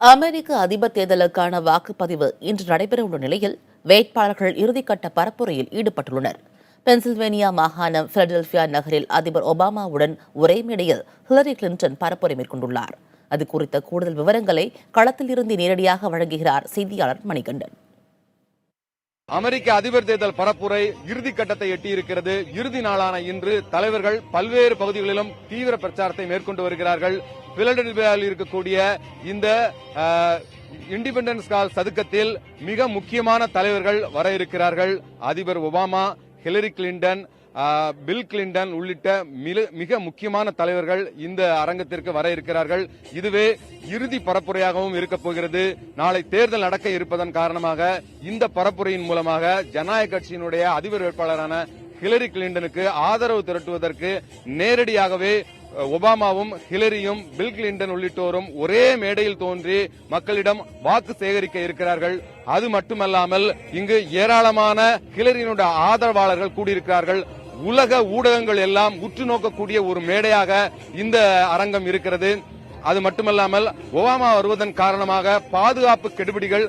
அமெரிக்க அதிபர் தேர்தலுக்கான வாக்குப்பதிவு இன்று நடைபெறவுள்ள நிலையில் வேட்பாளர்கள் இறுதிக்கட்ட பரப்புரையில் ஈடுபட்டுள்ளனர். பென்சில்வேனியா மாகாணம் பிலடெல்பியா நகரில் அதிபர் ஒபாமாவுடன் ஒரே மேடையில் ஹிலரி கிளின்டன் பரப்புரை மேற்கொண்டுள்ளார். அது குறித்த கூடுதல் விவரங்களை களத்தில் இருந்து நேரடியாக வழங்குகிறார் செய்தியாளர் மணிகண்டன். அமெரிக்க அதிபர் தேர்தல் பரப்புரை இறுதிக்கட்டத்தை எட்டியிருக்கிறது. இறுதி நாளான இன்று தலைவர்கள் பல்வேறு பகுதிகளிலும் தீவிர பிரச்சாரத்தை மேற்கொண்டு வருகிறார்கள். பிலடெல்பியாவில் இருக்கக்கூடிய இந்த இண்டிபெண்டன்ஸ் கால் சதுக்கத்தில் மிக முக்கியமான தலைவர்கள் வர இருக்கிறார்கள். அதிபர் Obama, Hillary Clinton, bill Clinton உள்ளிட்ட மிக முக்கியமான தலைவர்கள் இந்த அரங்கத்திற்கு வர இருக்கிறார்கள். இதுவே இறுதி பரப்புரையாகவும் இருக்கப் போகிறது. நாளை தேர்தல் நடக்க இருப்பதன் காரணமாக இந்த பரப்புரையின் மூலமாக ஜனநாயக கட்சியினுடைய அதிபர் வேட்பாளரான ஹிலரி கிளின்டனுக்கு ஆதரவு திரட்டுவதற்கு நேரடியாகவே ஒபாமாவும் ஹிலரியும் பில் கிளின்டன் உள்ளிட்டோரும் ஒரே மேடையில் தோன்றி மக்களிடம் வாக்கு சேகரிக்க இருக்கிறார்கள். அது மட்டுமல்லாமல் இங்கு ஏராளமான ஹிலரியினுடைய ஆதரவாளர்கள் கூடியிருக்கிறார்கள். உலக ஊடகங்கள் எல்லாம் உற்று நோக்கக்கூடிய ஒரு மேடையாக இந்த அரங்கம் இருக்கிறது. அது மட்டுமல்லாமல் ஒபாமா வருவதன் காரணமாக பாதுகாப்பு கெடுபிடிகள்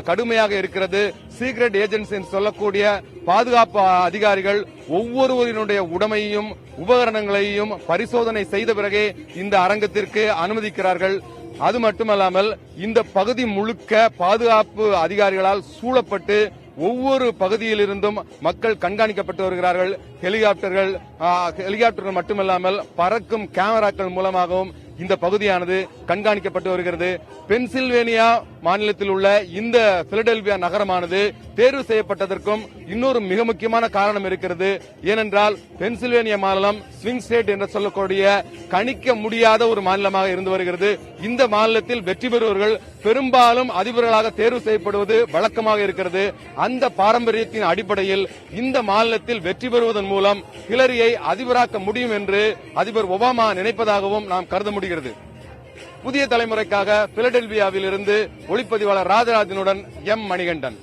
கடுமையாக இருக்கிறது. சீக்ரெட் ஏஜென்சி என்று சொல்லக்கூடிய பாதுகாப்பு அதிகாரிகள் ஒவ்வொருவரினுடைய உடைமையையும் உபகரணங்களையும் பரிசோதனை செய்த பிறகே இந்த அரங்கத்திற்கு அனுமதிக்கிறார்கள். அது மட்டுமல்லாமல் இந்த பகுதி முழுக்க பாதுகாப்பு அதிகாரிகளால் சூழப்பட்டு ஒவ்வொரு பகுதியிலிருந்தும் மக்கள் கண்காணிக்கப்பட்டு வருகிறார்கள். ஹெலிகாப்டர்கள் மட்டுமல்லாமல் பறக்கும் கேமராக்கள் மூலமாகவும் இந்த பகுதியானது கண்காணிக்கப்பட்டு வருகிறது. பென்சில்வேனியா மாநிலத்தில் உள்ள இந்த பிலடெல்பியா நகரமானது தேர்வு செய்யப்பட்டதற்கும் இன்னொரு மிக முக்கியமான காரணம் இருக்கிறது. ஏனென்றால் பென்சில்வேனியா மாநிலம் ஸ்விங் ஸ்டேட் என்று சொல்லக்கூடிய கணிக்க முடியாத ஒரு மாநிலமாக இருந்து வருகிறது. இந்த மாநிலத்தில் வெற்றி பெறுவர்கள் பெரும்பாலும் அதிபர்களாக தேர்வு செய்யப்படுவது வழக்கமாக இருக்கிறது. அந்த பாரம்பரியத்தின் அடிப்படையில் இந்த மாநிலத்தில் வெற்றி பெறுவதன் மூலம் ஹிலரியை அதிபராக்க முடியும் என்று அதிபர் ஒபாமா நினைப்பதாகவும் நாம் கருத முடிகிறது. புதிய தலைமுறைக்காக பிலடெல்பியாவில் இருந்து ஒளிப்பதிவாளர் ராஜராஜனுடன் எம் மணிகண்டன்.